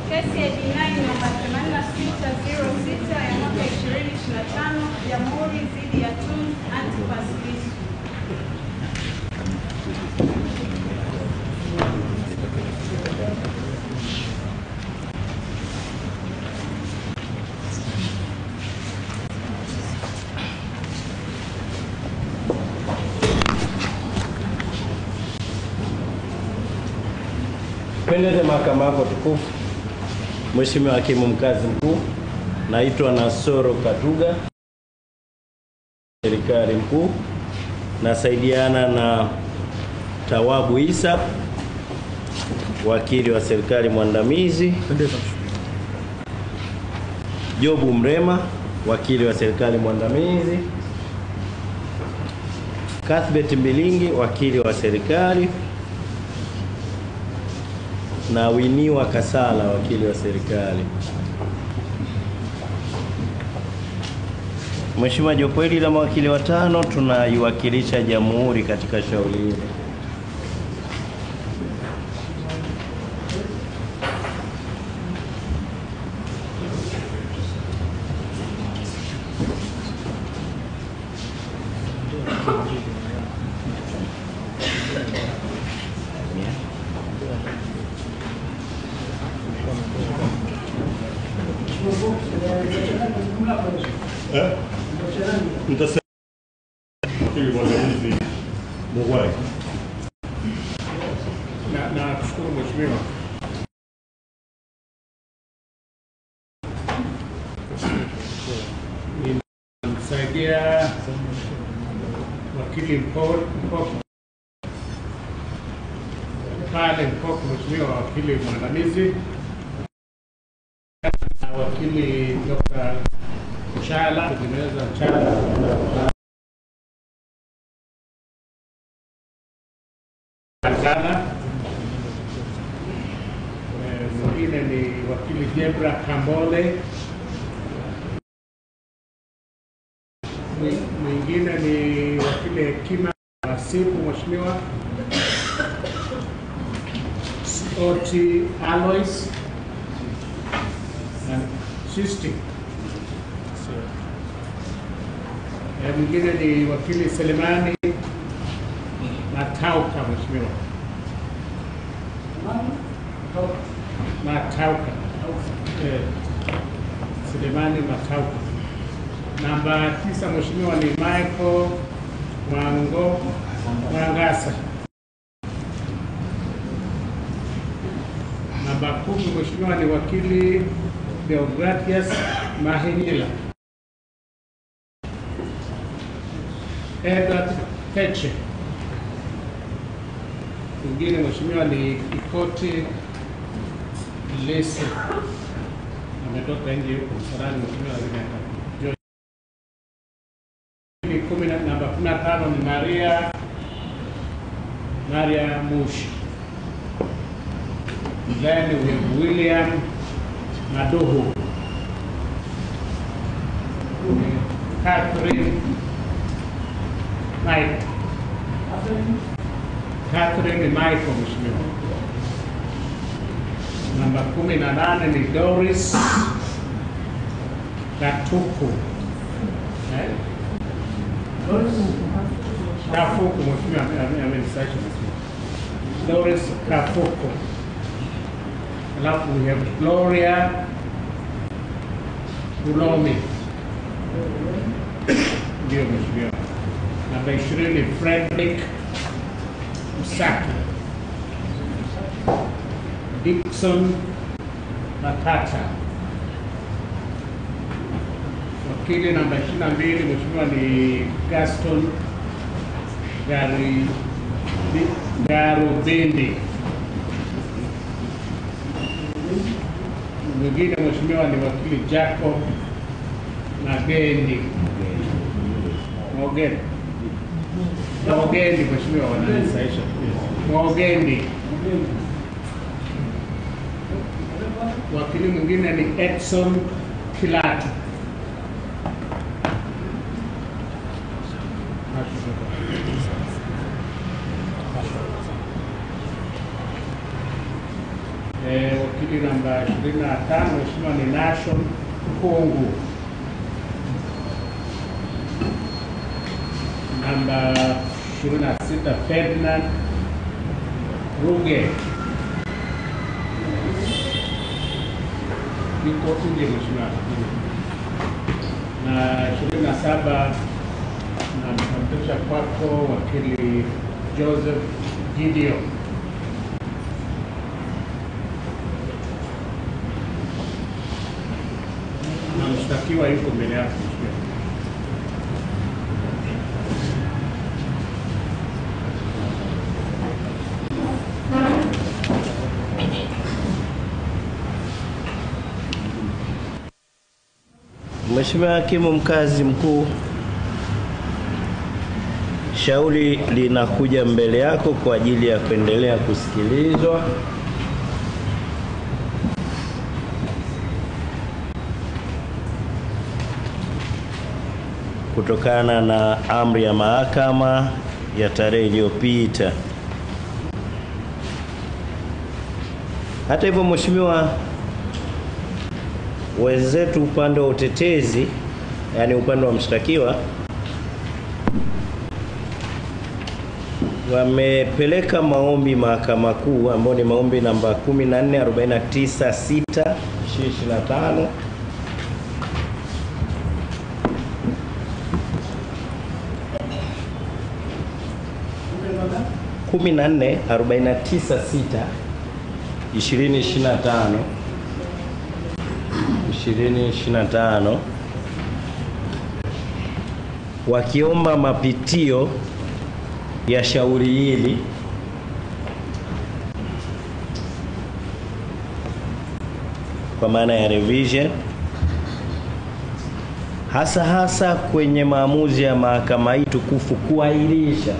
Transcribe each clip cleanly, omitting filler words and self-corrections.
Kesi ya jinai namba 8606 ya mwaka 2025 Jamhuri dhidi ya Tundu Antipas Lissu. Pendeze mahakama yako tukufu. Mheshimiwa Hakimu Mkazi Mkuu, naitwa Nasoro Katuga, serikali mkuu, nasaidiana na Tawabu Isa, wakili wa serikali mwandamizi, Jobu Mrema, wakili wa serikali mwandamizi, Cuthbert Mbilingi, wakili wa serikali, na Winiwa Kasala, wakili wa serikali. Mheshimiwa, jopo hili la mawakili watano tunaiwakilisha jamhuri katika shauri hili. Na kushukuru Mheshimiwa. Nimsaidia wakili Mpoku pale Mpoku, Mheshimiwa wakili mwandamizi, na wakili Dr. Chala, kutengeneza Chala sana. Mwingine ni wakili Debra Kambole, mwingine ni wakili Hekima Wasifu, Mheshimiwa Oti Alois na Sisti. Mwingine ni wakili Selemani Matauka, Mheshimiwa Matauka, Selemani Matauka. Namba 9, Mheshimiwa, ni Michael Mwangasa. Namba 10, Mheshimiwa, ni wakili Deogratias Mahinyila. Edward Teche. Mwingine Mheshimiwa ni Ikoti Lese, ametoka nje huko Msarani, Mheshimiwa Rebecca. Namba 15 ni Maria Mushi. Then we have William Maduhu, Catherine Michael, Mheshimiwa. Namba 18 ni Doris Katuku. Kafuku, Mheshimiwa, amenisaisha Mheshimiwa. Doris Kafuku. Alafu we have Gloria Ulomi. Ndio Mheshimiwa. Namba 20 ni Frederick Msaki. Dixon Matata. Wakili namba 22 Mheshimiwa ni Gaston Garubendi. Mwingine Mheshimiwa ni wakili Jacob Magendi. Mogendi, Mheshimiwa, wananisaisha. Mogendi. Wakili mwingine ni Edson Kilatu. Wakili namba 25 Mheshimiwa ni Nashon Kungu. Namba 26 Ferdinand Ruge. Niko tuje Mheshimiwa. Na 27 na mtambulisha kwako wakili Joseph Gideon. Na mshtakiwa yuko mbele yako. Mheshimiwa Hakimu Mkazi Mkuu, shauri linakuja mbele yako kwa ajili ya kuendelea kusikilizwa. Kutokana na amri ya mahakama ya tarehe iliyopita. Hata hivyo, Mheshimiwa, wenzetu upande wa utetezi, yani upande wa mshtakiwa, wamepeleka maombi Mahakama Kuu ambayo ni maombi namba 14496/2025 2025 wakiomba mapitio ya shauri hili kwa maana ya revision, hasa kwenye maamuzi ya mahakama hii tukufu kuahirisha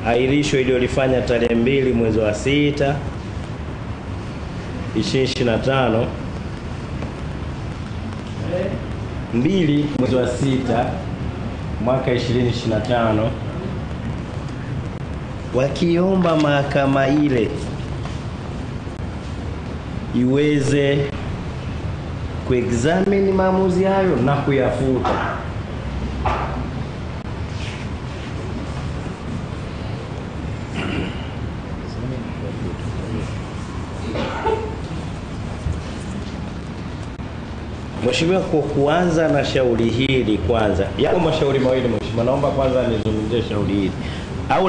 airisho iliyolifanya tarehe 2 mwezi wa 6 2025, 2 mwezi wa 6 mwaka 2025, wakiomba mahakama ile iweze kuexamine maamuzi hayo na kuyafuta. Mheshimiwa, kwa kuanza na shauri hili kwanza, yako mashauri mawili Mheshimiwa, naomba kwanza nizungumzie shauri hili.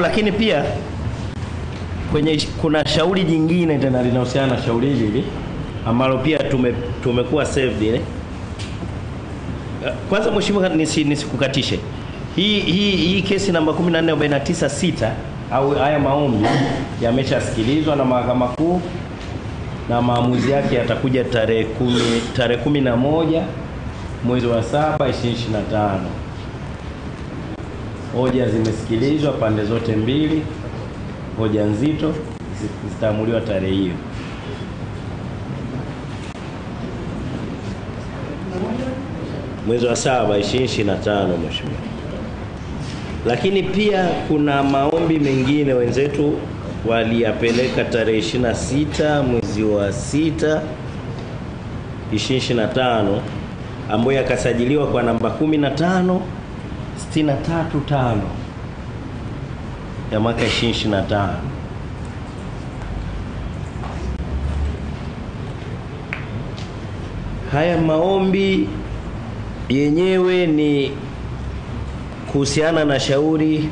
Lakini pia kuna shauri jingine tena linahusiana na shauri hili ambalo pia tumekuwa saved. Kwanza Mheshimiwa, nisikukatishe. Hii kesi namba 14496 au haya maombi yameshasikilizwa na Mahakama Kuu na maamuzi yake yatakuja tarehe 11 mwezi wa 7 2025. Hoja zimesikilizwa pande zote mbili, hoja nzito zitaamuliwa tarehe hiyo. Mwezi wa 7 2025 Mheshimiwa. Lakini pia kuna maombi mengine wenzetu waliyapeleka tarehe 26 mwezi wa 6 2025 ambayo yakasajiliwa kwa namba 15635 ya mwaka 2025. Haya maombi yenyewe ni kuhusiana na shauri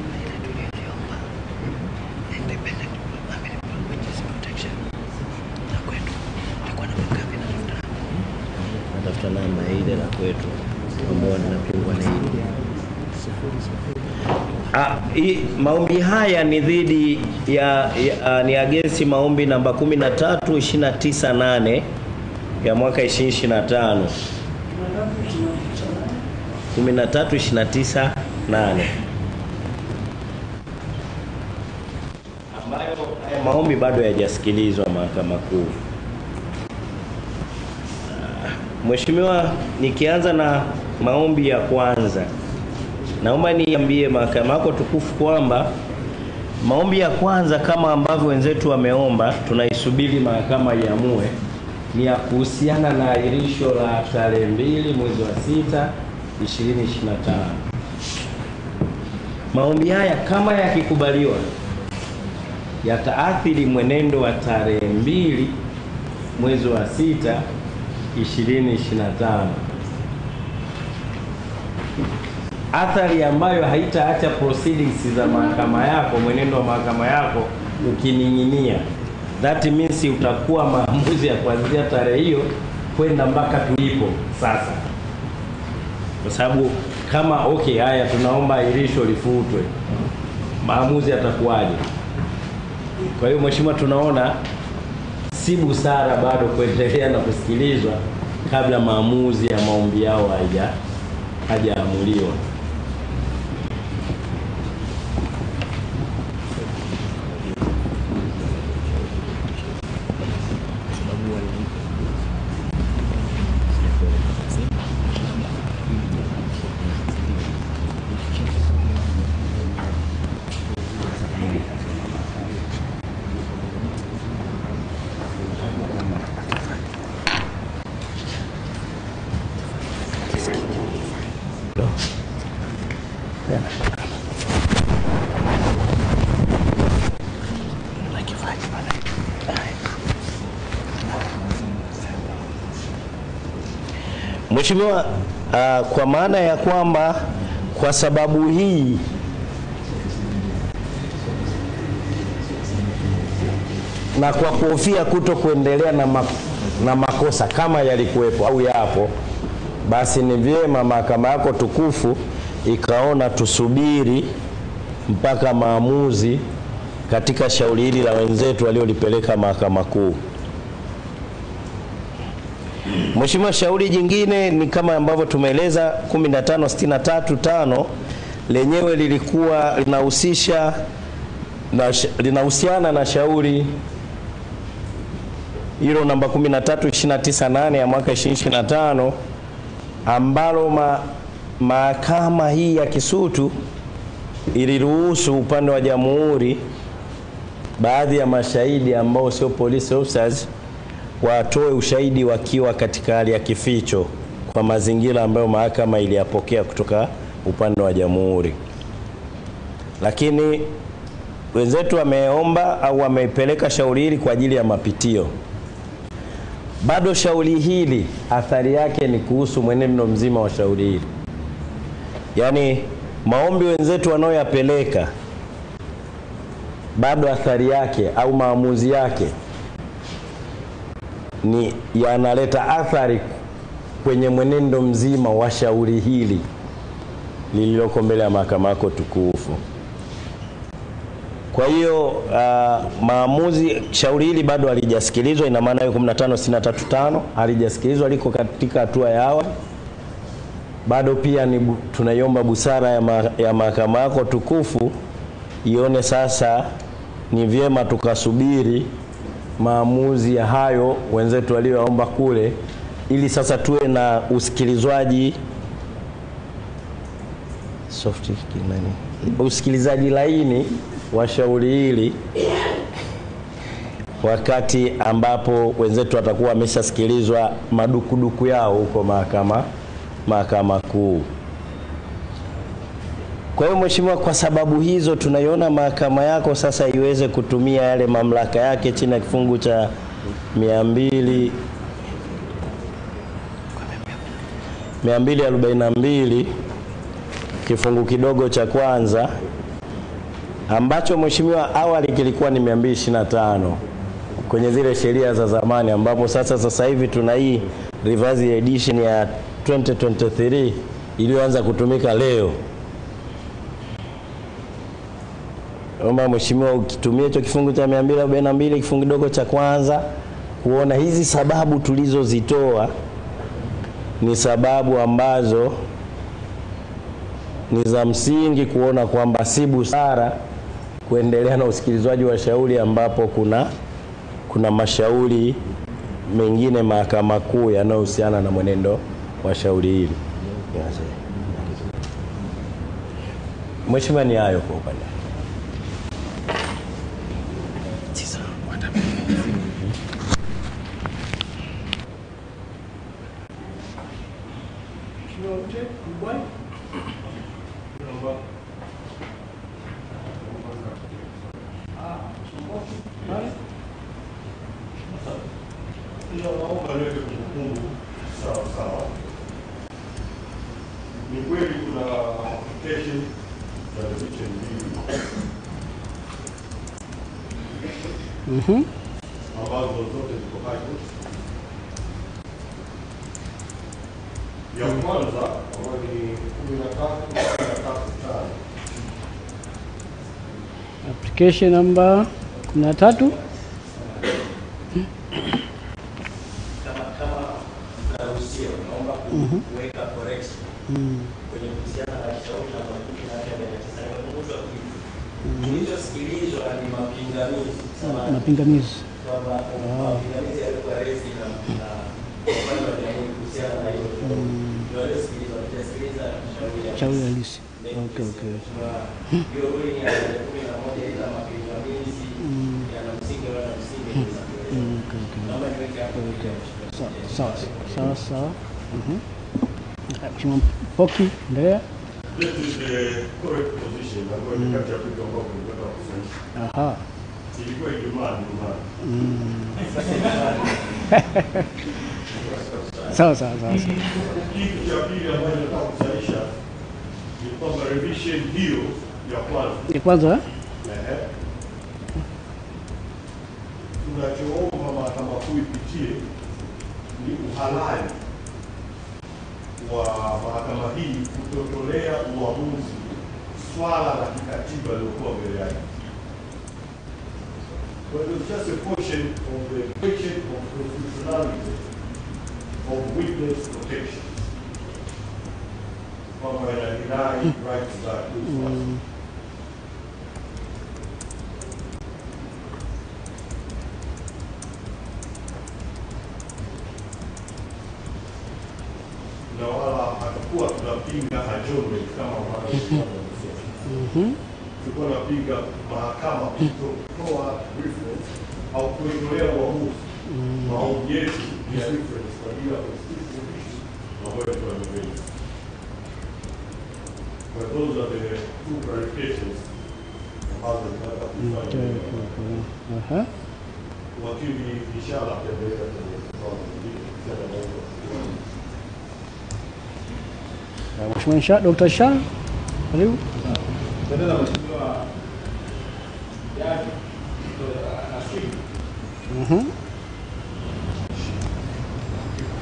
namba ile la kwetu ambao linapingwa na hili. Maombi haya ni dhidi ni against maombi namba 13298 ya mwaka 2025. 13298 ambayo haya maombi bado hayajasikilizwa Mahakama Kuu. Mheshimiwa, nikianza na maombi ya kwanza, naomba niambie mahakama yako tukufu kwamba Maombi ya kwanza kama ambavyo wenzetu wameomba, tunaisubiri mahakama iamue, ni ya kuhusiana na ahirisho la tarehe 2 mwezi wa 6 2025. Maombi haya kama yakikubaliwa yataathiri mwenendo wa tarehe 2 mwezi wa 6 2025. Athari ambayo haitaacha proceedings za mahakama yako, mwenendo wa mahakama yako ukining'inia. That means utakuwa maamuzi ya kuanzia tarehe hiyo kwenda mpaka tulipo sasa. Kwa sababu kama haya tunaomba ahirisho lifutwe, maamuzi yatakuwaje? Kwa hiyo mheshimiwa, tunaona si busara bado kuendelea na kusikilizwa kabla maamuzi ya maombi yao hajaamuliwa. Mheshimiwa, kwa maana ya kwamba kwa sababu hii na kwa kuhofia kuto kuendelea na makosa kama yalikuwepo au yapo, basi ni vyema mahakama yako tukufu ikaona tusubiri mpaka maamuzi katika shauri hili la wenzetu waliolipeleka mahakama kuu. Mheshimiwa, shauri jingine ni kama ambavyo tumeeleza 15635 lenyewe lilikuwa linahusiana na shauri hilo namba 13298 ya mwaka 2025 ambalo mahakama hii ya Kisutu iliruhusu upande wa jamhuri baadhi ya mashahidi ambao sio police officers watoe ushahidi wakiwa katika hali ya kificho kwa mazingira ambayo mahakama iliyapokea kutoka upande wa jamhuri. Lakini wenzetu wameomba au wamepeleka shauri hili kwa ajili ya mapitio. Bado shauri hili athari yake ni kuhusu mwenendo mzima wa shauri hili. Yaani maombi wenzetu wanaoyapeleka bado athari yake au maamuzi yake ni yanaleta athari kwenye mwenendo mzima wa shauri hili lililoko mbele ya mahakama yako tukufu. Kwa hiyo maamuzi, shauri hili bado halijasikilizwa, ina maana hiyo 15635 halijasikilizwa, liko katika hatua ya awali. Bado pia tunaiomba busara ya mahakama yako tukufu ione sasa ni vyema tukasubiri maamuzi ya hayo wenzetu walioomba kule, ili sasa tuwe na usikilizwaji usikilizaji laini wa shauri hili wakati ambapo wenzetu watakuwa wameshasikilizwa madukuduku yao huko mahakama kuu. Kwa hiyo mheshimiwa, kwa sababu hizo tunaiona mahakama yako sasa iweze kutumia yale mamlaka yake chini ya kifungu cha 242 kifungu kidogo cha kwanza, ambacho mheshimiwa awali kilikuwa ni 225 kwenye zile sheria za zamani, ambapo sasa hivi tuna hii revised edition ya 2023 iliyoanza kutumika leo. Omba mheshimiwa ukitumia hicho kifungu cha 242 kifungu kidogo cha kwanza kuona hizi sababu tulizozitoa ni sababu ambazo ni za msingi, kuona kwamba si busara kuendelea na usikilizwaji wa shauri ambapo kuna mashauri mengine mahakama kuu yanayohusiana na mwenendo wa shauri hili. Mheshimiwa, ni hayo kwa upande. nje mbwai. Naomba niweke kumbukumbu sawa sawa. Ni kweli kuna application za revision mbili ambazo zote ziko hapo. Ya kwanza ambayo ni 13.5 application number 13 kuweka correction kwenye kuhusiana na shauri la kilichosikilizwa ni mapingamizi kwamba mapingamizi yalikuwa resi na upande wa jamhuri kuhusiana na hiyo ndio alisikilizwa shauri halisi. Okay. Hiyo ruling ya 11 ila mapingamizi yana msingi wala msingi. Naomba niweke hapo. Sawa. Mheshimiwa Poki, endelea. This is the correct position ambayo ni kati ya vitu ambavyo tunataka kusahihisha. Aha. Ilikuwa Ijumaa. Sawa. Kitu cha pili ambacho nataka kusahihisha ni kwamba revision hiyo ya kwanza tunachoomba mahakama kuu ipitie ni uhalali wa mahakama hii kutotolea uamuzi swala la kikatiba lilokuwa mbele yake. But it's just a portion of the equation of constitutionality of witness protection. Kwamba inadai rights za witness. Na wala hatakuwa tunapinga adjournment kama wanasema. Tulikuwa tunapinga mahakama kutoa reference au kuitolea uamuzi maombi yetu ya reference kwa ajili ya constitutional issues ambayo tunamebeli. But those are the two clarifications ambazo tunataka kufanya. Wakili inshallah ataendelea kwenye swala hili. Mheshimiwa Dr. Shah, karibu. Mheshimiwa Jaji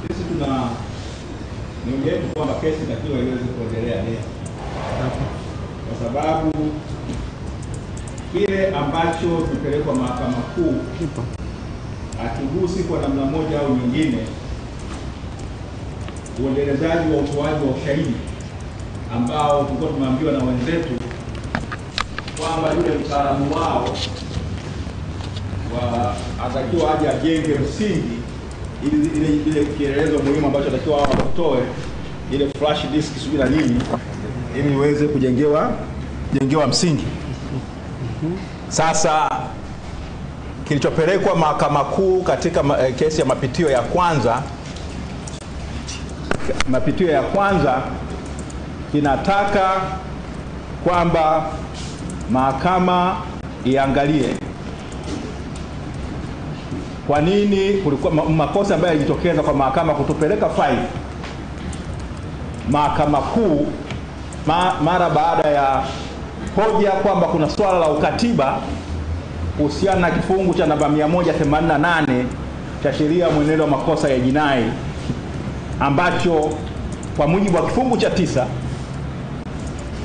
sisi niongee kwamba kesi takiwa iweze kuendelea leo, kwa sababu kile ambacho tumepelekwa mahakama kuu akigusi kwa namna moja au nyingine uendelezaji wa utoaji wa ushahidi ambao tulikuwa tumeambiwa na wenzetu kwamba yule mtaalamu wao atakiwa aje ajenge msingi ile kielelezo muhimu ambacho atakiwa wao watoe ile flash disk sijui na nini ili iweze kujengewa msingi. Sasa kilichopelekwa mahakama kuu katika kesi ya mapitio ya kwanza kinataka kwamba mahakama iangalie kwa nini kulikuwa makosa ambayo yalijitokeza kwa mahakama kutupeleka faili mahakama kuu mara baada ya hoja kwamba kuna swala la ukatiba kuhusiana na kifungu cha namba 188 cha sheria mwenendo wa makosa ya jinai ambacho kwa mujibu wa kifungu cha 9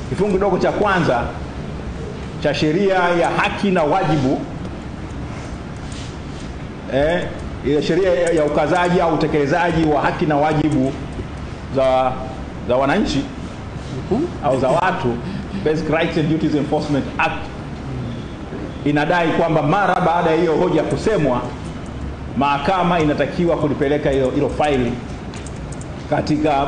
kifungu kidogo cha kwanza cha sheria ya haki na wajibu ile sheria ya ukazaji au utekelezaji wa haki na wajibu za wananchi au za watu, Basic Rights and Duties Enforcement Act, inadai kwamba mara baada ya hiyo hoja kusemwa mahakama inatakiwa kulipeleka hilo faili katika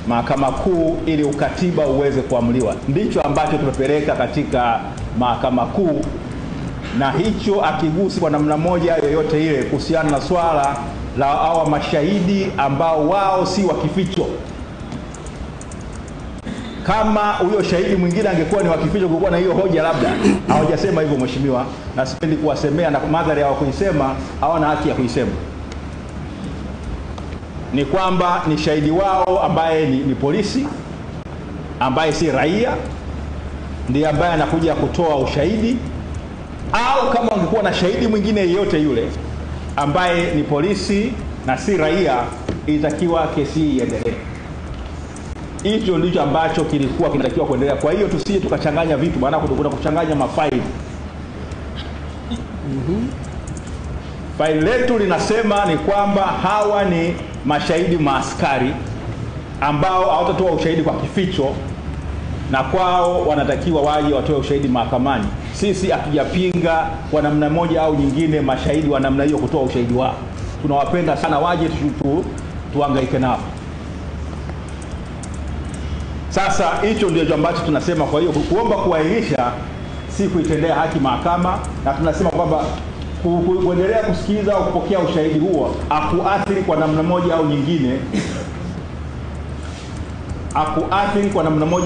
mahakama kuu ili ukatiba uweze kuamuliwa. Ndicho ambacho tumepeleka katika mahakama kuu, na hicho akigusi kwa namna moja yoyote ile kuhusiana na swala la hawa mashahidi ambao wao si wa kificho. Kama huyo shahidi mwingine angekuwa ni wa kificho, kulikuwa na hiyo hoja, labda hawajasema hivyo mheshimiwa, na sipendi kuwasemea, na madhara ya kuisema hawana haki ya kuisema. Ni kwamba ni shahidi wao ambaye ni polisi, ambaye si raia, ndiye ambaye anakuja kutoa ushahidi, au kama ungekuwa na shahidi mwingine yeyote yule ambaye ni polisi na si raia, ilitakiwa kesi hii iendelee. Hicho ndicho ambacho kilikuwa kinatakiwa kuendelea. Kwa hiyo tusije tukachanganya vitu, maana kuna kuchanganya mafaili. Faili letu linasema ni kwamba hawa ni mashahidi maaskari ambao hawatatoa ushahidi kwa kificho, na kwao wanatakiwa waje watoe ushahidi mahakamani. Sisi hatujapinga kwa namna moja au nyingine mashahidi wa namna hiyo kutoa ushahidi wao. Tunawapenda sana, waje tuhangaike nao. Sasa hicho ndio ambacho tunasema. Kwa hiyo kuomba kuahirisha si kuitendea haki mahakama, na tunasema kwamba kuendelea kusikiliza au kupokea ushahidi huo akuathiri kwa namna moja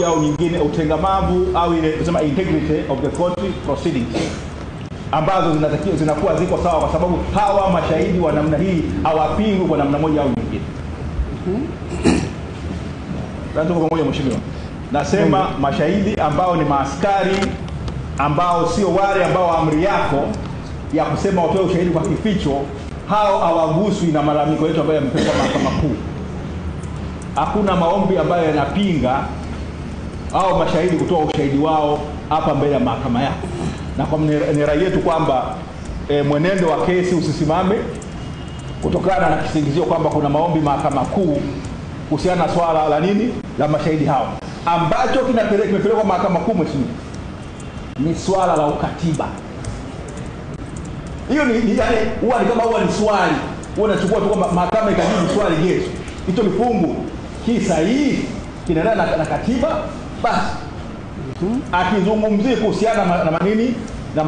au nyingine, utengamavu au ile kusema integrity of the court proceedings ambazo zinakuwa ziko sawa, kwa sababu hawa mashahidi wa namna hii hawapingwi kwa namna moja au nyingine. Kwa moja mheshimiwa, nasema mashahidi ambao ni maaskari, ambao sio wale ambao amri yako ya kusema watoe ushahidi kwa kificho, hao hawaguswi na malalamiko yetu ambayo yamepelekwa mahakama kuu. Hakuna maombi ambayo yanapinga hao mashahidi kutoa ushahidi wao hapa mbele ya mahakama yako, na kwa ni rai yetu kwamba mwenendo wa kesi usisimame kutokana na kisingizio kwamba kuna maombi mahakama kuu kuhusiana na swala la nini la mashahidi hao. Ambacho kimepelekwa mahakama kuu mheshimiwa ni swala la ukatiba. Hiyo ni yani huwa ni kama huwa ni swali, huwa unachukua tu kwamba mahakama ikajibu swali, je, hicho kifungu hii sahihi kinaendana na katiba? Basi akizungumzia kuhusiana na manini na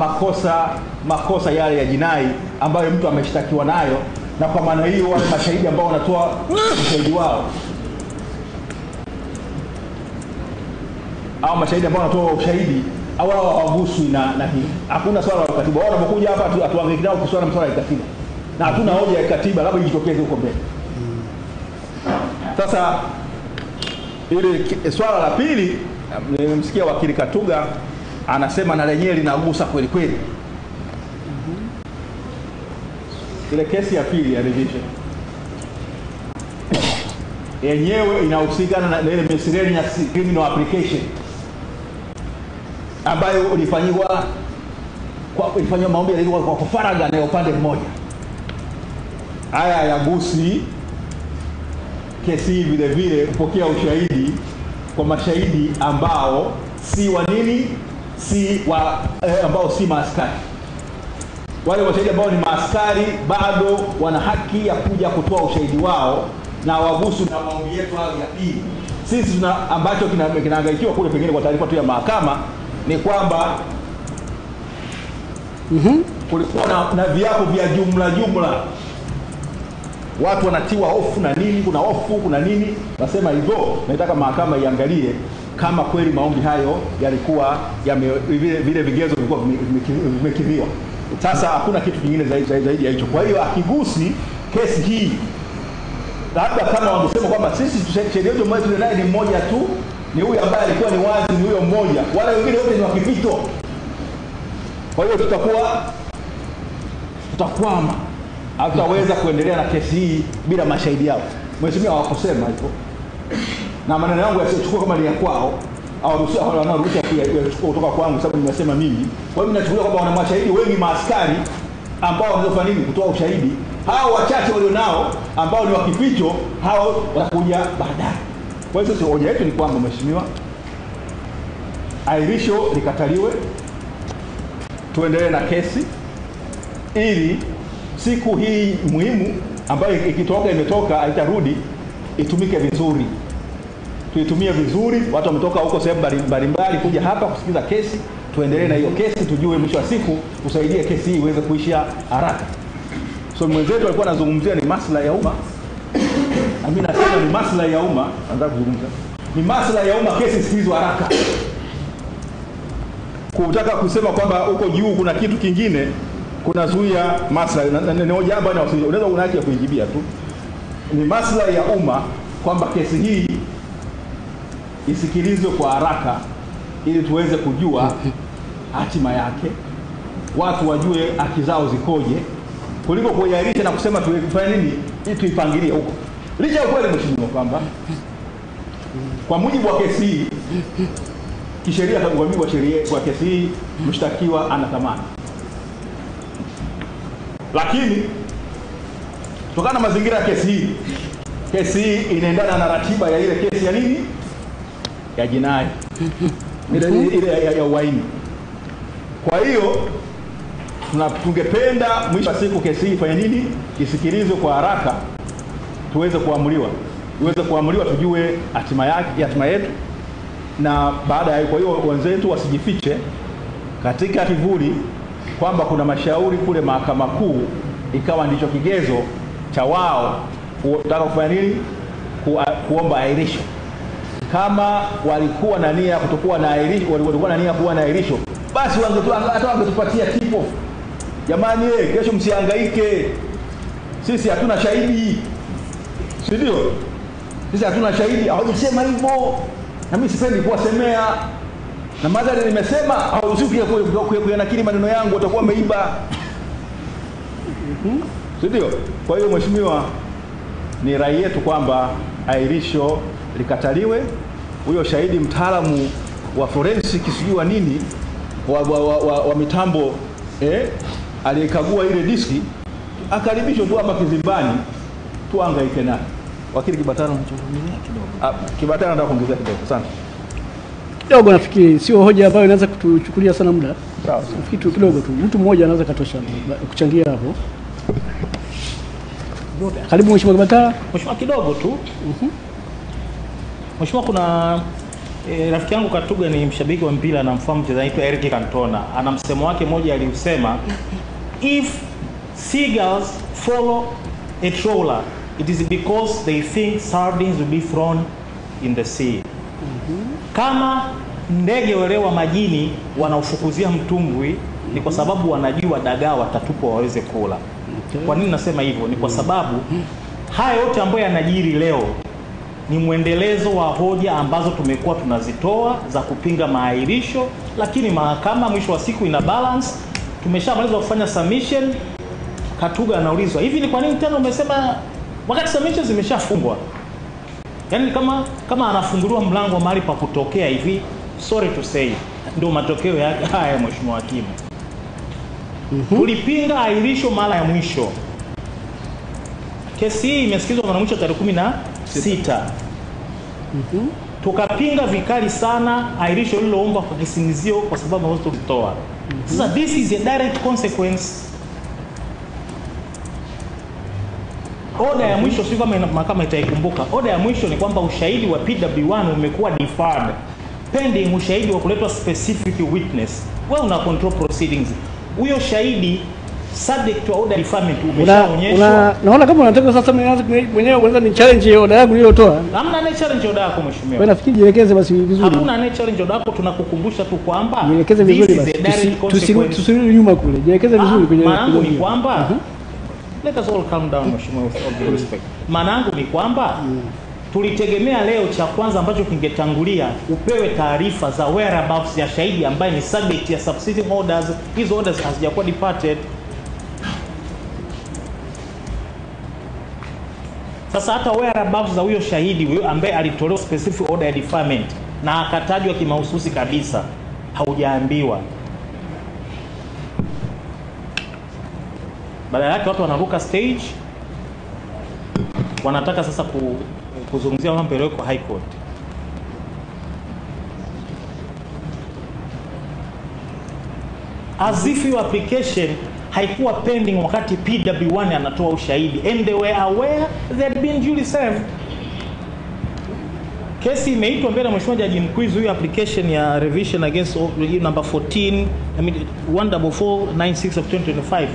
makosa yale ya jinai ambayo mtu ameshtakiwa nayo, na kwa maana hiyo wale mashahidi ambao wanatoa ushahidi wao au mashahidi ambao wanatoa ushahidi au hawaguswi na hii. Hakuna swala la katiba. Wao wanapokuja hapa atuangalie nao kuswala masuala ya katiba, na hatuna hoja ya katiba, labda ijitokeze huko mbele. Sasa ile swala la pili, nimemsikia wakili Katuga anasema na lenyewe linagusa kweli kweli. Ile kesi ya pili ya revision yenyewe inahusikana na ile miscellaneous criminal application ambayo ilifanywa maombi yalikuwa kwa faragha na upande mmoja. Haya yagusi kesi vile vile kupokea ushahidi kwa mashahidi ambao si wa nini, ambao si maaskari. Wale mashahidi ambao ni maaskari bado wana haki ya kuja kutoa ushahidi wao na wagusu na maombi yetu hayo ya pili. Sisi ambacho kinahangaikiwa kule pengine kwa taarifa tu ya mahakama ni kwamba kulikuwa na viapo vya jumla, watu wanatiwa hofu na nini, kuna hofu, kuna nini. Nasema hivyo, nataka mahakama iangalie kama kweli maombi hayo yalikuwa vile vigezo vilikuwa vimekidhiwa. Sasa hakuna kitu kingine zaidi ya hicho. Kwa hiyo akigusi kesi hii, labda kama wangesema kwamba sisi sheria yetu mmoja tunaye ni mmoja tu, ni huyu ambaye alikuwa ni wazi, ni huyo mmoja, wale wengine wote ni wakipito. Kwa hiyo tutakwama, hatutaweza kuendelea na kesi hii bila mashahidi yao. Mheshimiwa hawakusema hivyo, na maneno yangu yasichukua kama ni ya kwao, au wanaruhusa kuyachukua kutoka kwangu sababu nimesema mimi. Kwa hiyo ninachukulia kwamba wana mashahidi wengi maaskari ambao wanafanya nini kutoa ushahidi. Hao wachache walionao ambao ni wakificho, hao watakuja baadaye. Kwa hiyo hoja yetu ni kwamba mheshimiwa, airisho likataliwe, tuendelee na kesi ili siku hii muhimu ambayo imetoka haitarudi, itumike vizuri. Tuitumie vizuri. Watu wametoka huko sehemu mbalimbali kuja hapa kusikiza kesi, tuendelee na hiyo kesi, tujue mwisho wa siku tusaidie kesi hii iweze kuisha haraka. So mwenzetu alikuwa anazungumzia ni maslahi ya umma. Mimi nasema ni maslahi ya umma, nataka kuzungumza. Ni maslahi ya umma kesi sikilizwe haraka. Kutaka kusema kwamba huko juu kuna kitu kingine kunazuia maslahi. Ni hoja hapa na unaweza una haki ya kuijibia tu. Ni maslahi ya umma kwamba kesi hii isikilizwe kwa haraka ili tuweze kujua hatima yake, watu wajue haki zao zikoje, kuliko kuiahirisha na kusema tufanye nini ili tuipangilie huko. Licha ya ukweli mheshimiwa kwamba kwa mujibu wa kesi hii kisheria, kwa mujibu wa sheria kwa kesi hii mshtakiwa ana dhamana, lakini kutokana na mazingira ya kesi hii inaendana na ratiba ya ile kesi ya nini ya jinai ile ya uhaini. Kwa hiyo tungependa mwisho wa siku kesi hii ifanye nini, isikilizwe kwa haraka tuweze kuamuliwa, tujue hatima yake, hatima yetu. Na baada ya kwa hiyo wenzetu wasijifiche katika kivuli kwamba kuna mashauri kule Mahakama Kuu ikawa ndicho kigezo cha wao kutaka kufanya nini, kuomba ahirisho. Kama walikuwa na nia kutokuwa na ahirisho, walikuwa na nia kuwa na ahirisho, basi wangetupatia tipo, jamani kesho msihangaike, sisi hatuna shahidi, si ndio? Sisi hatuna shahidi. Hawajisema hivyo, na mimi sipendi kuwasemea, na madhari nimesema hauzuki kuyanakili maneno yangu, watakuwa wameiba, si ndio? Kwa hiyo mheshimiwa, ni rai yetu kwamba ahirisho likataliwe. Huyo shahidi mtaalamu wa forensic sijua nini wa mitambo aliyekagua ile diski akaribishwa tu hapa kizimbani, tuangaike naye. Wakili Kibatano anachoongezea kidogo. Kibatano nataka kuongezea kidogo. Asante. Kidogo nafikiri sio hoja ambayo inaweza kutuchukulia sana muda. Sawa. Nafikiri tu kidogo tu. Mtu mmoja anaweza katosha kuchangia hapo. Karibu Mheshimiwa Kibatano. Mheshimiwa kidogo tu. Mheshimiwa, kuna rafiki yangu Katuga ni mshabiki wa mpira na mfahamu mchezaji anaitwa Eric Cantona. Ana msemo wake mmoja aliusema, if seagulls follow a trawler it is because they think sardines will be thrown in the sea. Kama ndege walewa majini wanaufukuzia mtumbwi ni kwa sababu wanajua dagaa watatupwa waweze kula. Kwa nini nasema hivyo? Ni kwa sababu haya yote ambayo yanajiri leo ni mwendelezo wa hoja ambazo tumekuwa tunazitoa za kupinga maahirisho, lakini mahakama mwisho wa siku ina balance. Tumeshamaliza kufanya submission, Katuga anaulizwa, hivi ni kwa nini tena umesema wakati submissions zimeshafungwa? Yaani kama anafunguliwa mlango wa mahali pa kutokea hivi, sorry to say, ndio matokeo yake haya mheshimiwa hakimu. Tulipinga ahirisho mara ya mwisho. Kesi hii imesikizwa mara mwisho tarehe 16. Tukapinga vikali sana ahirisho lililoomba kwa kisingizio kwa sababu ambazo tulitoa. Sasa this is a direct consequence. Oda ya mwisho, sio kama mahakama itaikumbuka, oda ya mwisho ni kwamba ushahidi wa PW1 umekuwa deferred pending ushahidi wa kuletwa specific witness. Wewe una control proceedings. Huyo shahidi subject to order deferment umeshaonyeshwa. Naona kama unataka sasa mwenyewe kwanza ni challenge oda yangu niliyotoa. Hamna na challenge oda yako mheshimiwa. Wewe nafikiri jielekeze basi vizuri. Hakuna na challenge oda yako, tunakukumbusha tu kwamba jielekeze vizuri basi. Tusirudi nyuma kule. Jielekeze vizuri kwenye. Maana yangu ni kwamba let us all calm down mheshimiwa, with all due respect. Maana yangu ni kwamba tulitegemea leo cha kwanza ambacho kingetangulia upewe taarifa za whereabouts ya shahidi ambaye ni subject ya substituting orders. Hizo orders hazijakuwa departed. Sasa hata whereabouts za huyo shahidi huyo ambaye alitolewa specific order ya deferment na akatajwa kimahususi kabisa haujaambiwa. Badala yake watu wanaruka stage, wanataka sasa kuzungumzia mambo yaliyoko high court. As if your application haikuwa pending wakati PW1 anatoa ushahidi, and they were aware they had been duly served. Kesi imeitwa mbele mheshimiwa jaji mkuu, hiyo application ya revision against number 14 14496 of 2025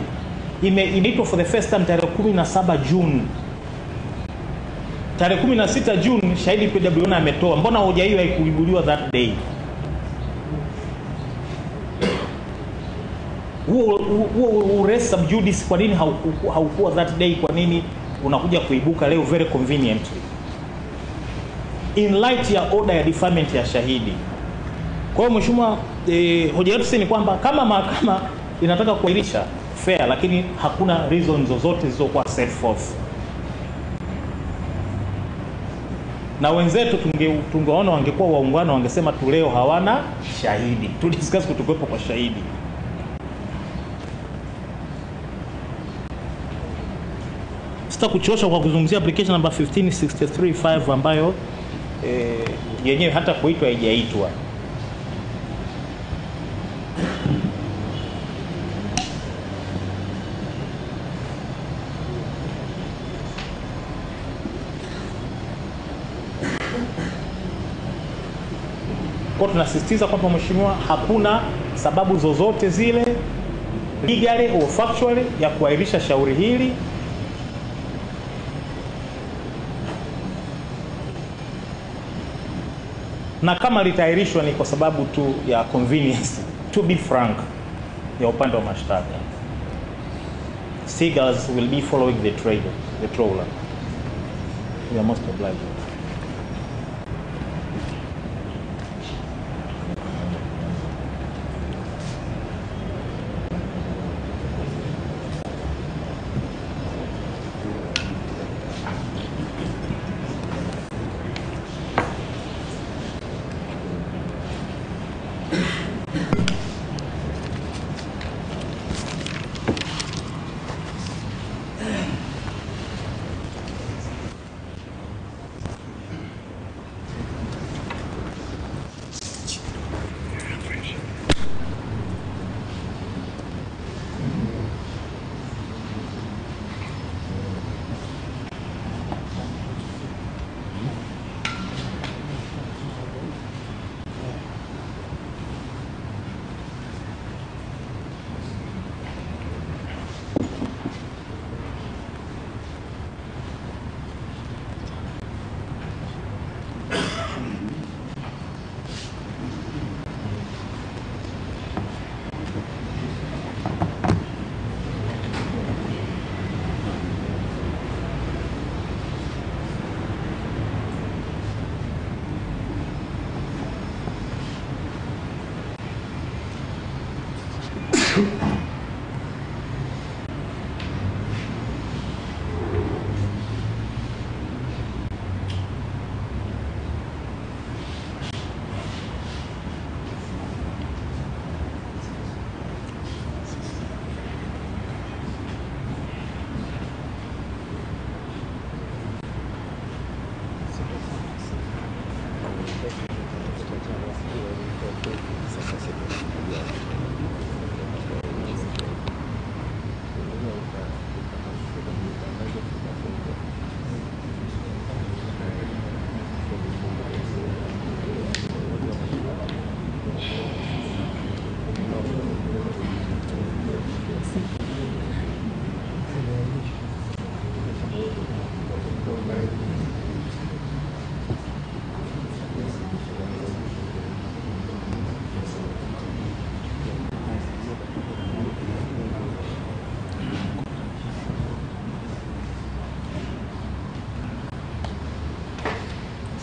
imeitwa for the first time tarehe 17 June. Tarehe 16 June shahidi PWN ametoa. Mbona hoja hiyo haikuibuliwa that day? Huo res sub judice kwa nini haukuwa that day? Kwa nini unakuja kuibuka leo very conveniently in light ya order ya deferment ya shahidi? Kwa hiyo mheshimiwa, hoja yetu ni kwamba kama mahakama inataka kuahirisha fair, lakini hakuna reasons zozote zilizokuwa set forth, na wenzetu tungeona wangekuwa waungwana, wangesema tu leo hawana shahidi, tu discuss kutokuwepo kwa shahidi. Sita kuchosha kwa kuzungumzia application number 15635 ambayo yenyewe hata kuitwa haijaitwa. Kwa tunasisitiza kwamba mheshimiwa, hakuna sababu zozote zile legally or factually ya kuahirisha shauri hili, na kama litaahirishwa ni kwa sababu tu ya convenience, to be frank, ya upande wa mashtaka. Seagulls will be following the trawler. We are most obliged.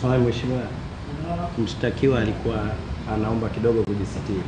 Swali mheshimiwa, mshtakiwa alikuwa anaomba kidogo kujisitiri.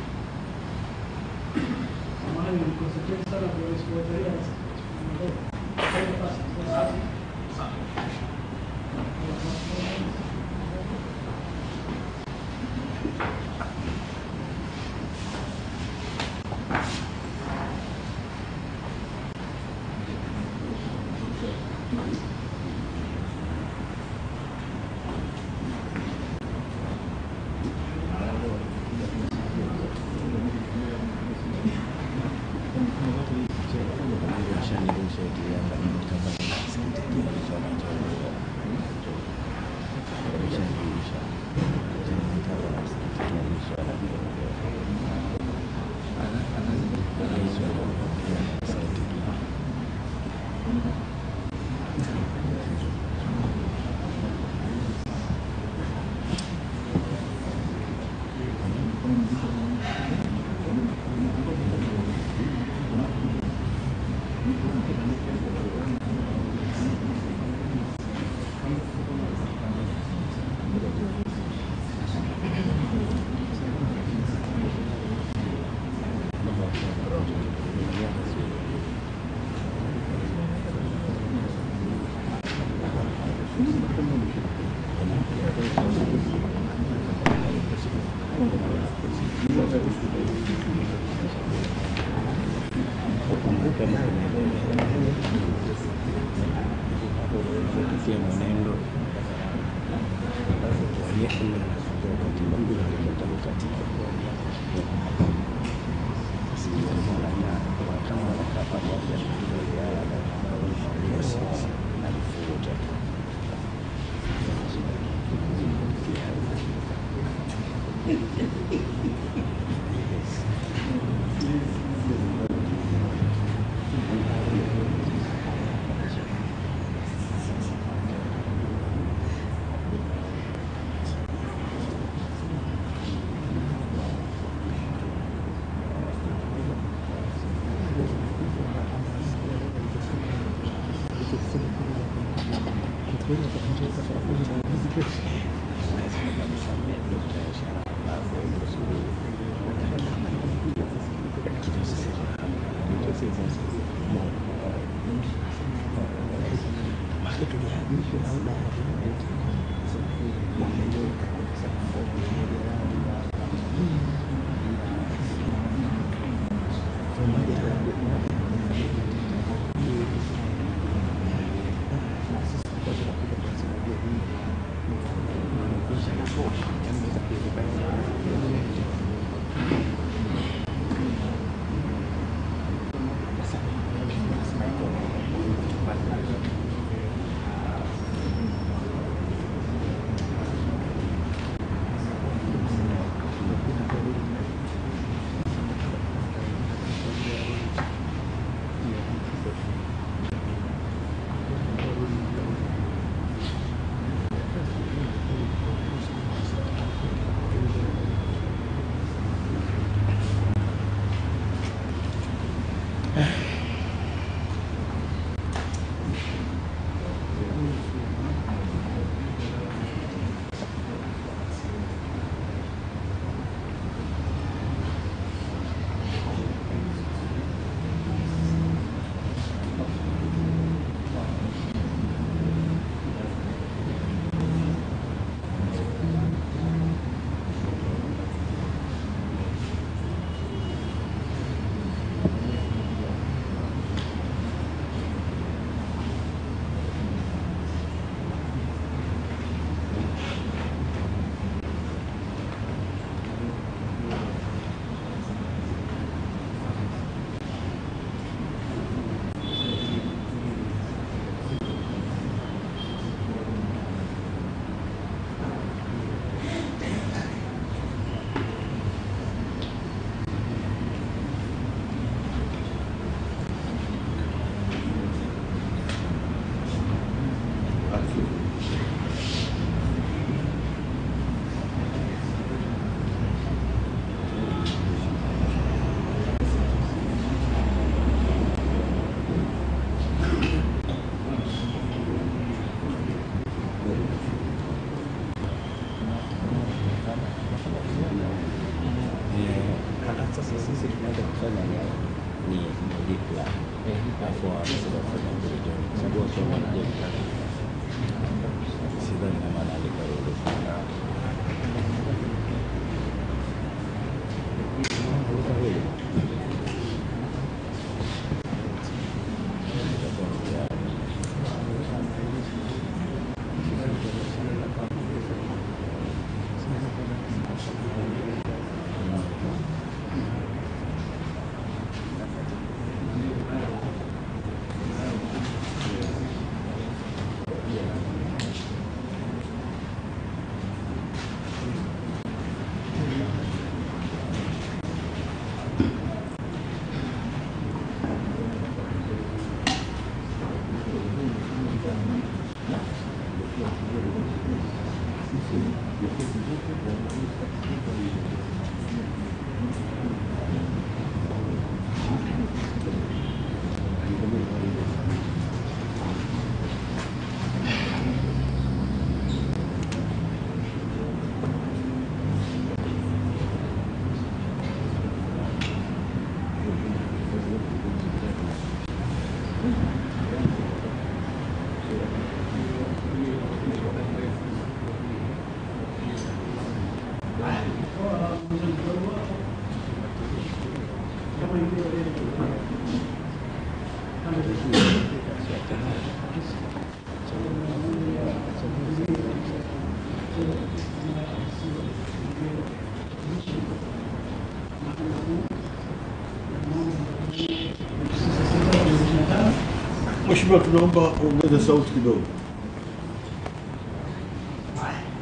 Mheshimiwa, tunaomba ongeze sauti kidogo.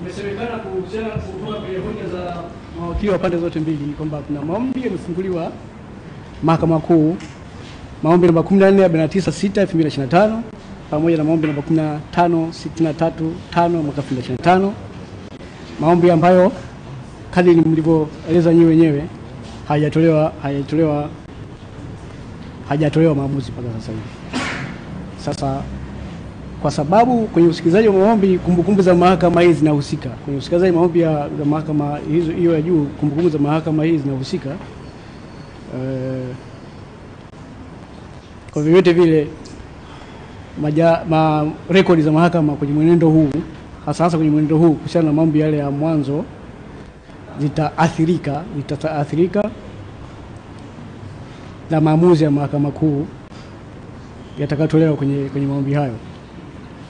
Imesemekana kuhusiana kutoka kwenye hoja za mawakili wa pande zote mbili kwamba kuna maombi yamefunguliwa Mahakama Kuu, maombi namba 14/49/2025 pamoja na maombi namba 15/63/5 mwaka 2025, maombi ambayo kadri mlivyoeleza nyinyi wenyewe hajatolewa maamuzi mpaka sasa hivi. Sasa kwa sababu kwenye usikilizaji wa maombi kumbukumbu za mahakama hizi zinahusika, kwenye usikilizaji maombi ya mahakama hiyo ya juu kumbukumbu za mahakama hizi zinahusika, kwa vyovyote vile rekodi za mahakama kwenye mwenendo huu, hasa kwenye mwenendo huu kuhusiana na maombi yale ya mwanzo zitaathirika na maamuzi ya Mahakama Kuu yatakayotolewa kwenye maombi hayo.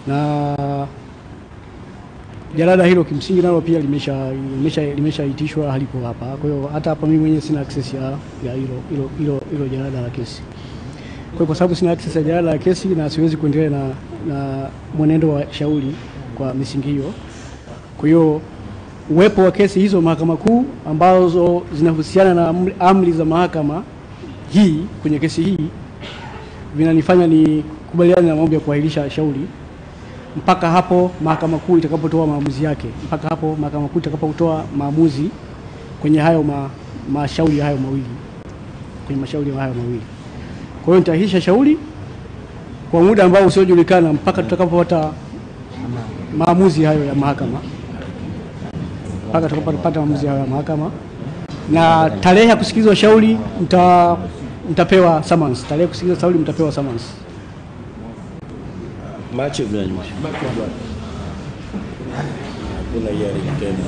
Na jalada hilo kimsingi nalo pia limeshaitishwa, halipo hapa. Kwa hiyo hata hapa mimi mwenyewe sina access ya hilo jalada la kesi. Kwa sababu sina access ya jalada la kesi na siwezi kuendelea na mwenendo wa shauri kwa misingi hiyo. Kwa hiyo uwepo wa kesi hizo Mahakama Kuu ambazo zinahusiana na amri za mahakama hii kwenye kesi hii vinanifanya ni kubaliana na maombi ya kuahirisha shauri mpaka hapo Mahakama Kuu itakapotoa maamuzi yake, mpaka hapo Mahakama Kuu itakapotoa maamuzi kwenye hayo mashauri hayo mawili, kwenye mashauri hayo mawili. Kwa hiyo nitaahirisha shauri kwa muda ambao usiojulikana mpaka tutakapopata maamuzi hayo ya mahakama, mpaka tutakapopata maamuzi hayo ya mahakama, na tarehe ya kusikilizwa shauri mtapewa summons. Tarehe kusikiliza shauri mtapewa summons. Macho gani? Kuna yale tena.